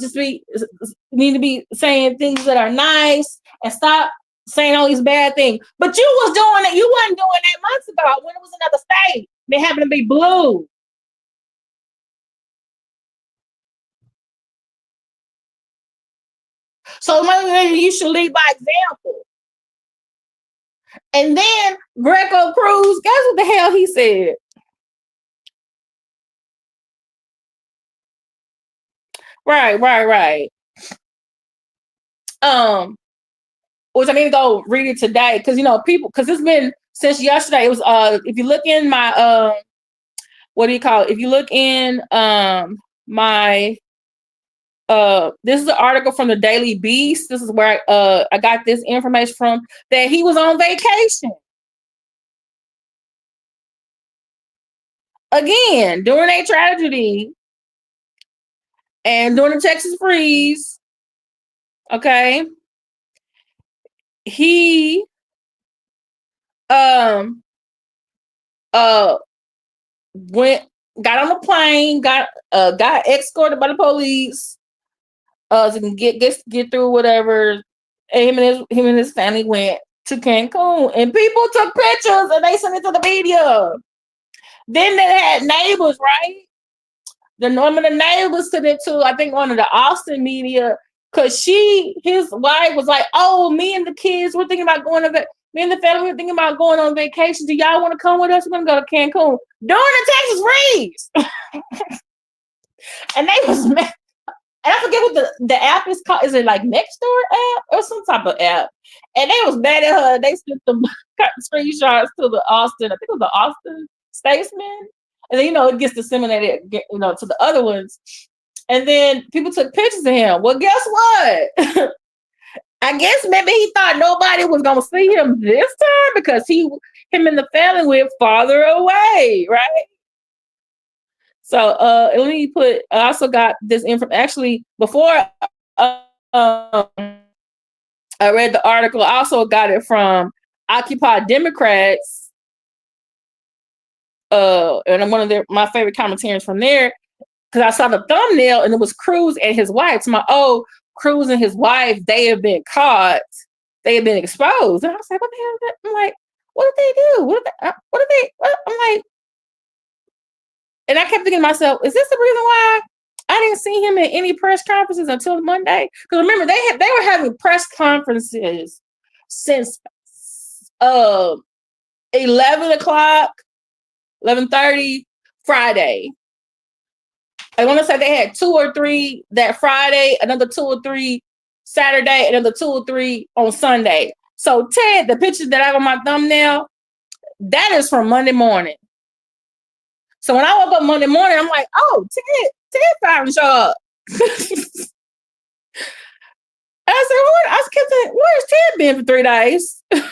just need to be saying things that are nice and stop saying all these bad things. But you was doing it. You wasn't doing that months ago when it was another state. They happen to be blue. So maybe you should lead by example. And then Greco Cruz, guess what the hell he said? Right. Which I need to go read it today because people, because it's been since yesterday. It was if you look in my what do you call it? If you look in my this is an article from the Daily Beast. This is where I got this information from, that he was on vacation. Again, during a tragedy and during the Texas freeze, okay, he got on the plane, got escorted by the police, so can get through whatever. And him and his family went to Cancun, and people took pictures and they sent it to the media. Then they had neighbors, right? The neighbors sent it to, I think, one of the Austin media, because his wife was like, "Oh, me and the kids, we're thinking about going to me and the family were thinking about going on vacation. Do y'all want to come with us? We're gonna go to Cancun during the Texas freeze." And they was mad. And I forget what the app is called. Is it like Nextdoor app or some type of app? And they was mad at her. They sent the screenshots to the Austin, I think it was the Austin Statesman. And then, it gets disseminated, to the other ones. And then people took pictures of him. Well, guess what? I guess maybe he thought nobody was going to see him this time because him and the family went farther away, right? So let me put. I also got this info. Actually, before I read the article, I also got it from Occupy Democrats, and I'm one of my favorite commentarians from there, because I saw the thumbnail and it was Cruz and his wife. Cruz and his wife, they have been caught, they have been exposed, and I was like, what the hell is that? I'm like, what did they do? What did they? I'm like. And I kept thinking to myself, is this the reason why I didn't see him at any press conferences until Monday? Because remember, they were having press conferences since 11 o'clock, 11:30 Friday. I want to say they had 2 or 3 that Friday, another 2 or 3 Saturday, another 2 or 3 on Sunday. So Ted, the picture that I have on my thumbnail, that is from Monday morning. So when I woke up Monday morning, I'm like, oh, Ted finally showed up. I said, I kept saying, where's Ted been for 3 days? I was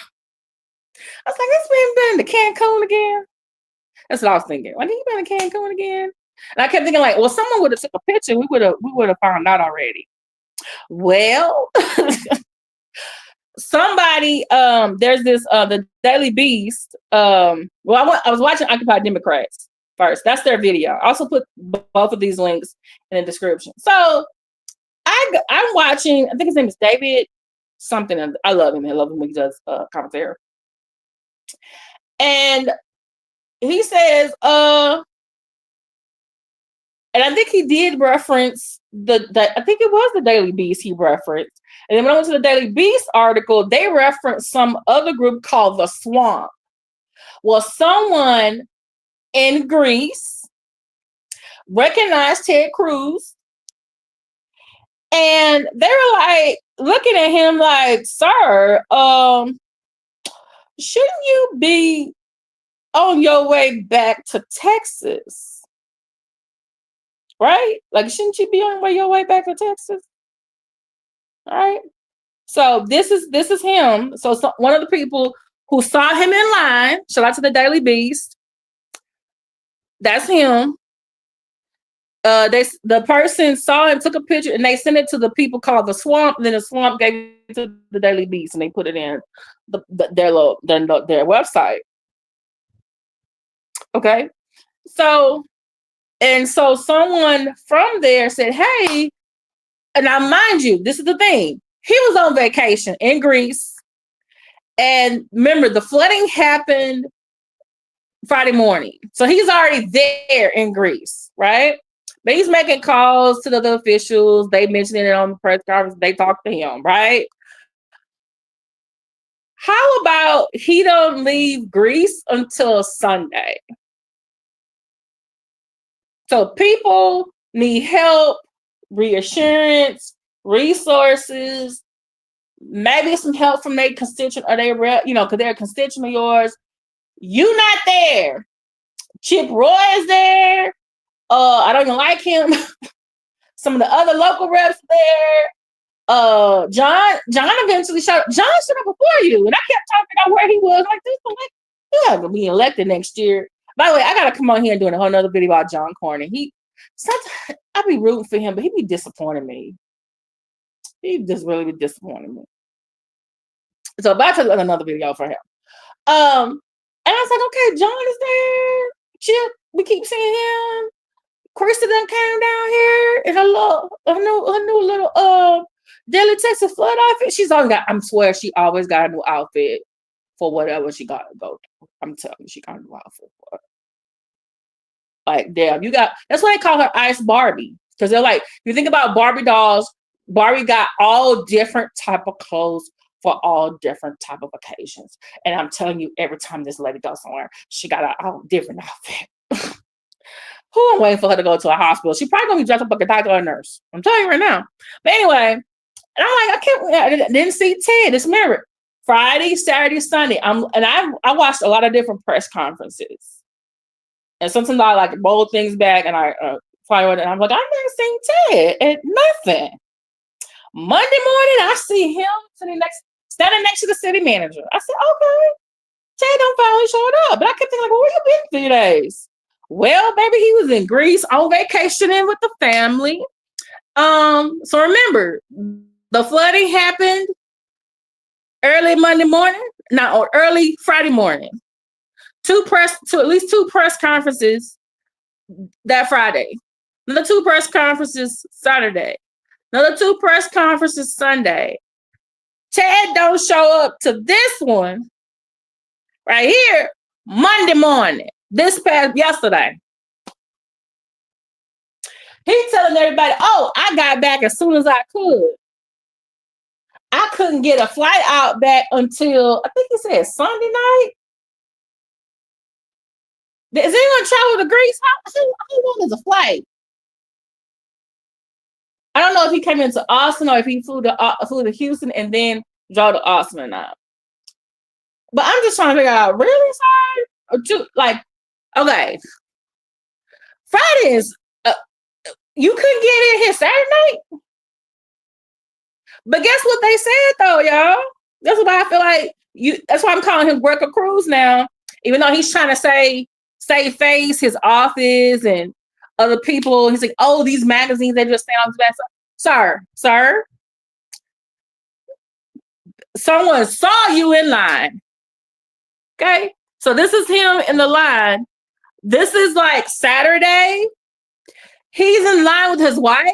like, this man been to Cancun again? That's what I was thinking. Like, he been to Cancun again? And I kept thinking, like, well, someone would have took a picture. We would have found out already. Well, somebody, there's this the Daily Beast. I was watching Occupy Democrats first. That's their video. I also put both of these links in the description. So I'm watching, I think his name is David something. I love him. I love him when he does commentary. And he says, and I think he did reference I think it was the Daily Beast he referenced. And then when I went to the Daily Beast article, they referenced some other group called the Swamp. Well, someone in Greece recognized Ted Cruz, and they were like looking at him like, sir, shouldn't you be on your way back to Texas? Right? Like, shouldn't you be on your way back to Texas? All right. So this is him. So one of the people who saw him in line, shout out to the Daily Beast. That's him. The person saw him, took a picture, and they sent it to the people called the Swamp. And then the Swamp gave it to the Daily Beast, and they put it in their website. Okay, so someone from there said, "Hey, And now, mind you, this is the thing. He was on vacation in Greece. And remember, the flooding happened Friday morning. So he's already there in Greece, right? But he's making calls to the other officials. They mentioned it on the press conference. They talked to him, right? How about he don't leave Greece until Sunday? So people need help, reassurance, resources, maybe some help from their constituent or their rep, because they're a constituent of yours. You not there. Chip Roy is there. I don't even like him. Some of the other local reps there. John eventually showed up. John showed up before you, and I kept talking about where he was. Like, you have to be elected next year. By the way, I gotta come on here and do a whole nother video about John Cornyn. Sometimes I be rooting for him, but he be disappointing me. He just really be disappointing me. So back to another video for him. And I was like, okay, John is there. Chip, we keep seeing him. Krista done came down here in her new little Daily Texas flood outfit. She's always got, I swear she always got a new outfit for whatever she got to go through. I'm telling you, she got a new outfit for it. Like, damn, that's why they call her Ice Barbie. Because they're like, you think about Barbie dolls, Barbie got all different type of clothes for all different type of occasions. And I'm telling you, every time this lady goes somewhere, she got a different outfit. Who I'm waiting for her to go to a hospital. She probably gonna be dressed up like a doctor or a nurse. I'm telling you right now. But anyway, and I'm like, I didn't see Ted. It's mirrored. Friday, Saturday, Sunday. I watched a lot of different press conferences. And sometimes I like roll things back and I fire it, and I'm like, I've never seen Ted at nothing. Monday morning, I see him standing next to the city manager. I said, okay, Ted done finally showed up. But I kept thinking, like, well, where you been 3 days? Well, baby, he was in Greece on vacationing with the family. So remember, the flooding happened early Monday morning, or early Friday morning. At least two press conferences that Friday. Another 2 press conferences Saturday. Another 2 press conferences Sunday. Ted don't show up to this one right here Monday morning. This past yesterday. He's telling everybody, oh, I got back as soon as I could. I couldn't get a flight out back until, I think he said Sunday night. Is anyone travel to Greece? How long is a flight? I don't know if he came into Austin or if he flew to Houston and then drove to Austin or not. But I'm just trying to figure out, really, sir? Okay. Friday is, you couldn't get in here Saturday night? But guess what they said, though, y'all? That's why I feel like that's why I'm calling him Worker Cruz now. Even though he's trying to save face, his office, and other people. He's like, oh, these magazines, they just say on his back. Sir, someone saw you in line. Okay? So this is him in the line. This is like Saturday. He's in line with his wife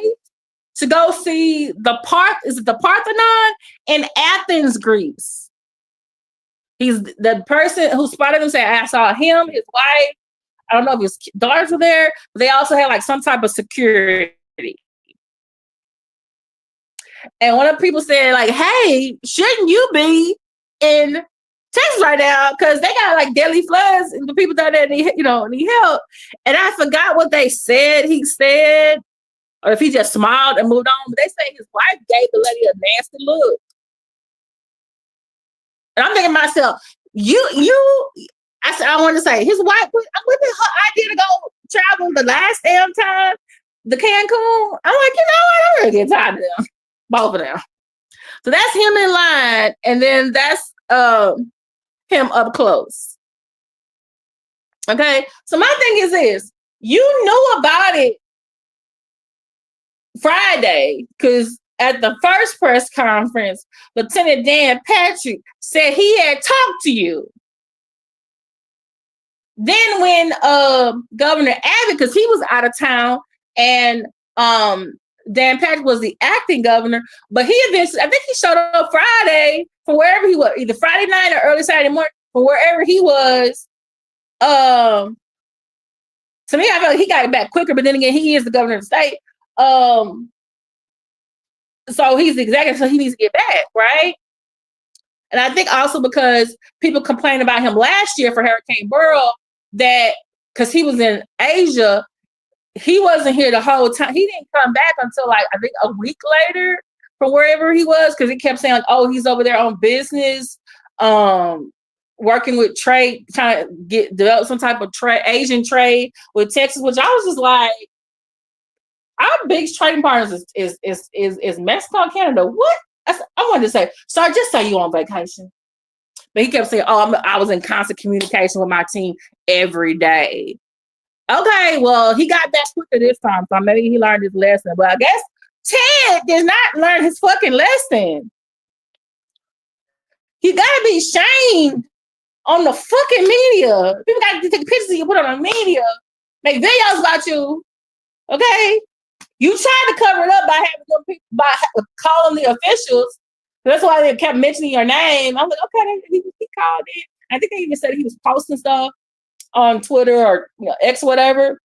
to go see the Parthenon in Athens, Greece. He's the person who spotted him saying, I saw him, his wife. I don't know if his daughters were there, but they also had like some type of security. And one of the people said, like, hey, shouldn't you be in Texas right now? Because they got like deadly floods and the people down there need help. And I forgot what they said. He said, or if he just smiled and moved on. But they say his wife gave the lady a nasty look. And I'm thinking to myself, I wanted to say his wife, wasn't it her idea to go travel the last damn time, the Cancun? I'm like, I don't really get tired of them. Both of them. So that's him in line, and then that's him up close. Okay, so my thing is this: you knew about it Friday, because at the first press conference, Lieutenant Dan Patrick said he had talked to you. Then when Governor Abbott, because he was out of town, and Dan Patrick was the acting governor, but he eventually, I think he showed up Friday from wherever he was, either Friday night or early Saturday morning, from wherever he was. To me, I feel like he got it back quicker, but then again, he is the governor of the state. So he's the executive, so he needs to get back, right? And I think also because people complained about him last year for Hurricane Beryl, that because he was in Asia, he wasn't here the whole time. He didn't come back until like I think a week later from wherever he was, because he kept saying like, "Oh, he's over there on business, working with trade, trying to develop some type of Asian trade with Texas." Which I was just like, our biggest trading partners is Mexico and Canada. What? I wanted to say, sorry, just say you on vacation. But he kept saying, "Oh, I was in constant communication with my team every day." Okay, well, he got that quicker this time, so maybe he learned his lesson. But I guess Ted did not learn his fucking lesson. You gotta be shamed on the fucking media. People got to take pictures of you, put on the media, make videos about you. Okay, you tried to cover it up by having them people by calling the officials. That's why they kept mentioning your name. I was like, okay, he called in. I think they even said he was posting stuff on Twitter or X whatever.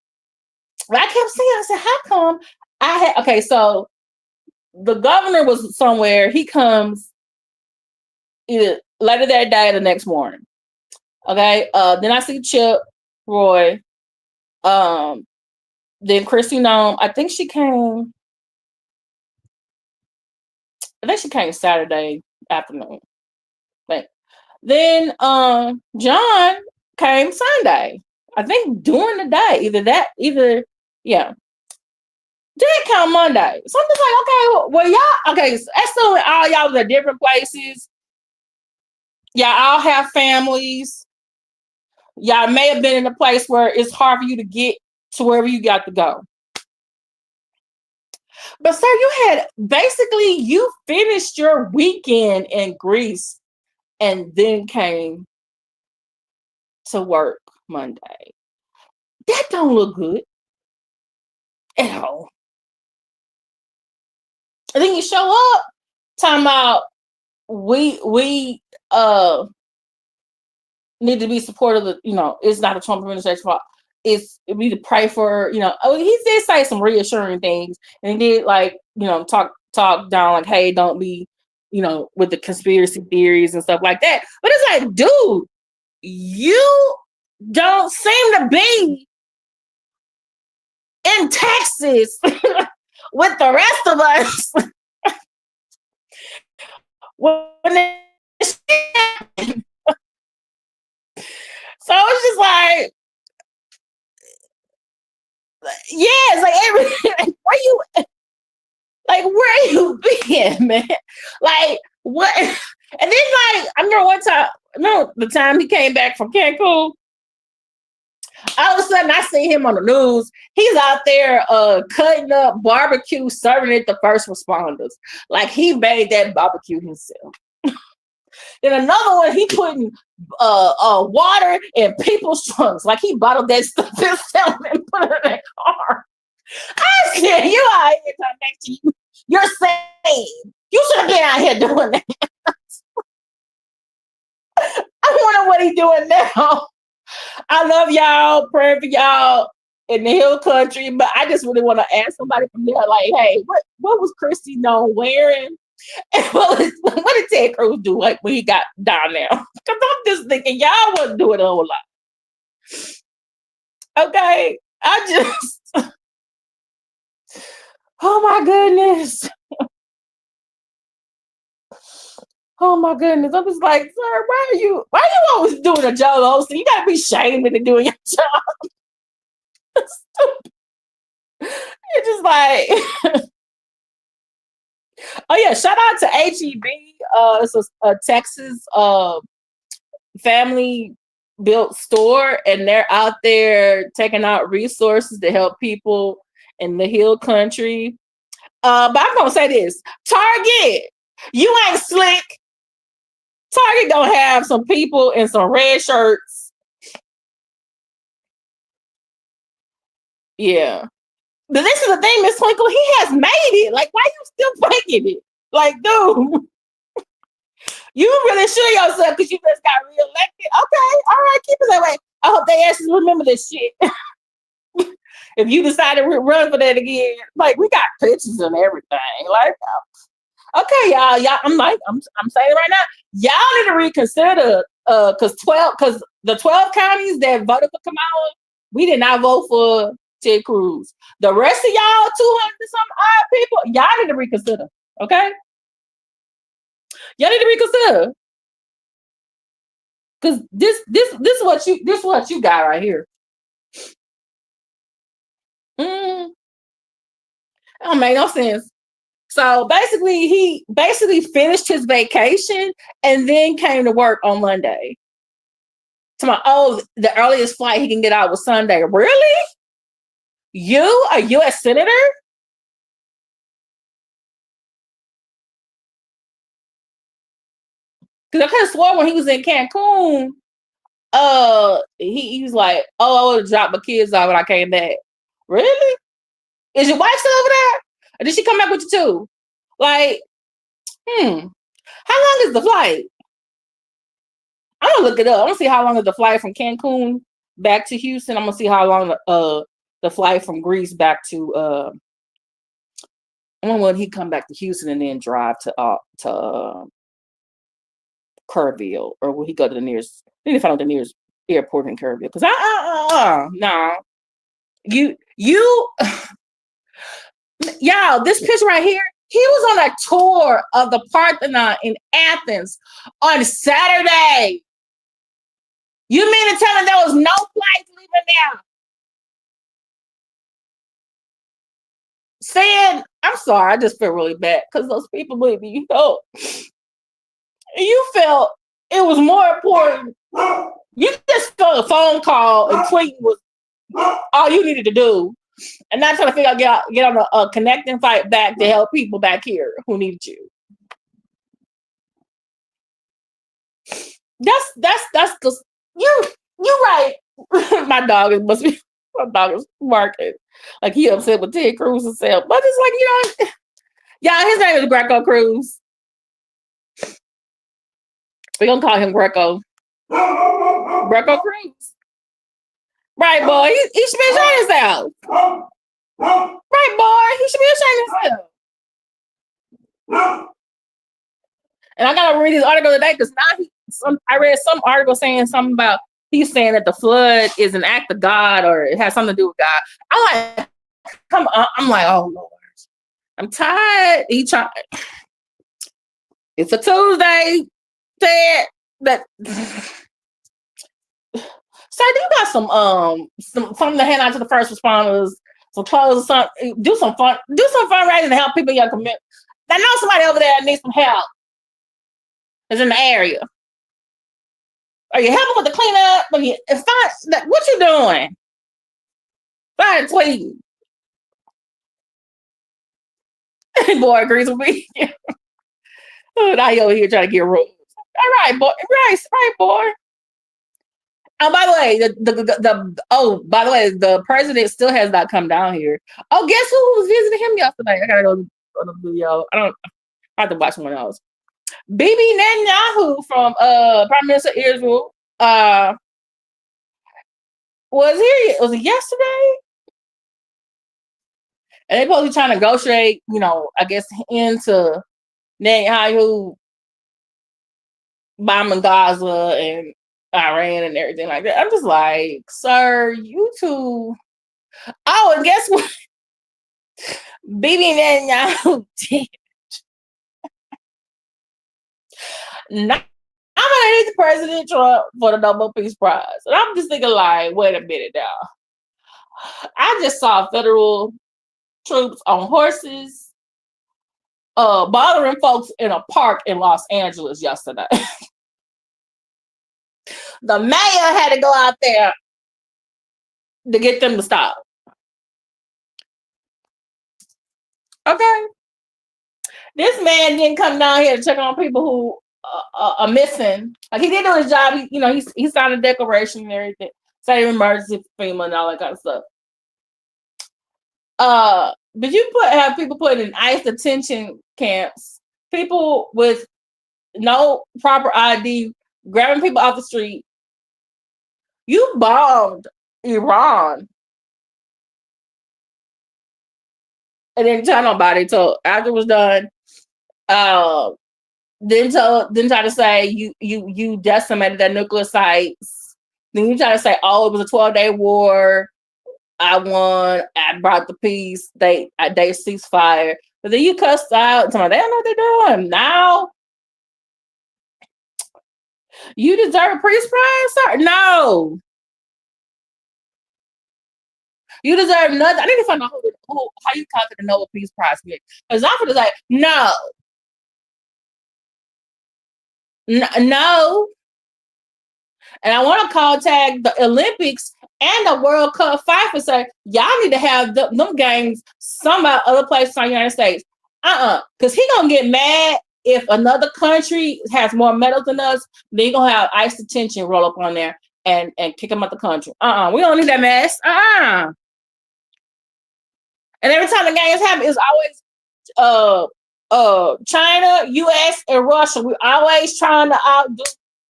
But I kept saying, I said, how come okay, so the governor was somewhere. He comes either later that day or the next morning. Okay. Then I see Chip Roy. Then Christy Nome. I think she came Saturday afternoon. Then John came Sunday. I think during the day. Yeah. Did come Monday. So I'm just like, okay, well, y'all, okay, so assuming all y'all was at different places. Y'all all have families. Y'all may have been in a place where it's hard for you to get to wherever you got to go. But sir, you finished your weekend in Greece and then came to work Monday. That don't look good at all. And then you show up talking about we need to be supportive of it's not a Trump administration fault. We need to pray for, he did say some reassuring things, and he did talk down like, hey, don't be, with the conspiracy theories and stuff like that. But it's like, dude, you don't seem to be in Texas with the rest of us. So it's just like, yeah, it's like where you been, man? Like what? And then I remember one time, the time he came back from Cancun. All of a sudden, I see him on the news. He's out there cutting up barbecue, serving it to first responders. Like he made that barbecue himself. Then another one, he putting water in people's trunks. Like he bottled that stuff himself and put it in that car. I said, you out here coming back to you. You're saying you should have been out here doing that. I wonder what he's doing now. I love y'all, praying for y'all in the hill country, but I just really want to ask somebody from there, like, hey, what was Christy Nome wearing? And what did Ted Cruz do like when he got down there? Because I'm just thinking y'all wasn't doing a whole lot. Okay, I just oh my goodness. Oh my goodness. I'm just like, sir, why are you always doing a Joel Osteen? You gotta be ashamed into doing your job. You're just like oh yeah, shout out to HEB. It's a Texas family built store, and they're out there taking out resources to help people in the hill country. But I'm gonna say this: Target, you ain't slick. Target gonna have some people in some red shirts. Yeah. But this is the thing, Miss Twinkle. He has made it. Like, why you still faking it? Like, dude, you really sure yourself because you just got reelected. Okay, all right, keep it that way. I hope they actually remember this shit. If you decide to run for that again, like we got pictures and everything. Like, okay, y'all. I'm saying it right now. Y'all need to reconsider because the 12 counties that voted for Kamala, we did not vote for Ted Cruz. The rest of y'all, 200 some odd people, y'all need to reconsider. Okay, y'all need to reconsider because this is what you got right here. It don't make no sense. So basically, he finished his vacation and then came to work on Monday. To the earliest flight he can get out was Sunday. Really? You, a U.S. senator? Because I could have swore when he was in Cancun, he was like, "Oh, I would have dropped my kids off when I came back." Really? Is your wife still over there? Or did she come back with you too? Like, how long is the flight? I'm gonna look it up. I'm gonna see how long is the flight from Cancun back to Houston. I'm gonna see how long the flight from Greece back to I wonder when he come back to Houston and then drive to Kerrville, or will he go to the nearest? I need to find out the nearest airport in Kerrville because no, you y'all, this picture right here. He was on a tour of the Parthenon in Athens on Saturday. You mean to tell me there was no flights leaving there? Saying, I'm sorry, I just feel really bad because those people, believe me, you felt it was more important. You just felt a phone call and tweet was all you needed to do, and not trying to figure out get on a connecting fight back to help people back here who needed you. That's because you right. My dog is barking like he upset with Ted Cruz himself, but it's like yeah, his name is Greco Cruz. We're gonna call him Greco Cruz. Right, boy. He should be ashamed of himself. Right, boy. He should be ashamed of himself. And I gotta read his article today because now I read some article saying something about he's saying that the flood is an act of God or it has something to do with God. I'm like, come on. I'm like, oh Lord. I'm tired. It's a Tuesday. Ted. That so you got something to hand out to the first responders, some clothes, do some fundraising to help people in your community. I know somebody over there needs some help. Is in the area. Are you helping with the cleanup? What you doing? Fine, tweet. Boy agrees with me. Now you over here trying to get rules. All right, boy. Right, boy. Oh, by the way, the president still has not come down here. Oh, guess who was visiting him yesterday? I gotta go on the video. I have to watch someone else. Bibi Netanyahu from Prime Minister Israel was here. Was it yesterday? And they supposed to be trying to negotiate, I guess into Netanyahu bombing Gaza and Iran and everything like that. I'm just like, sir, you two. Oh, and guess what? Bibi Netanyahu did. Nominated President Trump for the Nobel Peace Prize. And I'm just thinking like, wait a minute now. I just saw federal troops on horses bothering folks in a park in Los Angeles yesterday. The mayor had to go out there to get them to stop. Okay. This man didn't come down here to check on people who are missing. Like he did do his job. He signed a declaration and everything. State of emergency for FEMA and all that kind of stuff. But you have people put in ICE detention camps, people with no proper ID, grabbing people off the street. You bombed Iran. And didn't tell nobody till after it was done. Then try to say you decimated their nuclear sites. Then you try to say, oh, it was a 12-day war. I won. I brought the peace. They ceasefire. But then you cussed out. Somebody, they don't know what they're doing. Now you deserve a Peace Prize, sir? No. You deserve nothing. I need to find out how you conquer the NOAA Peace Prize. Because I'm gonna say, no. No. And I want to call tag the Olympics and the World Cup fight and say, y'all need to have them games some other places in the United States. Because he going to get mad if another country has more medals than us. Then you're going to have ICE detention roll up on there and kick him out the country. We don't need that mess. And every time the games happen, it's always China, US, and Russia. We're always trying to outdo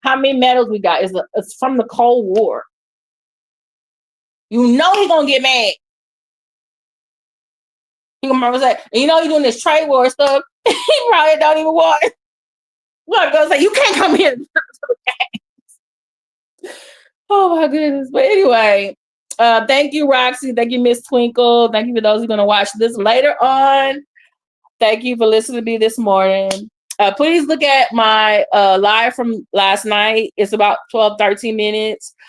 how many medals we got. It's from the Cold War. You know he's gonna get mad. He gonna say, you know, he's doing this trade war stuff. He probably don't even want it. Look, gonna say, you can't come here. Oh my goodness. But anyway, thank you, Roxy. Thank you, Miss Twinkle. Thank you for those who are gonna watch this later on. Thank you for listening to me this morning. Please look at my live from last night. It's about 12, 13 minutes.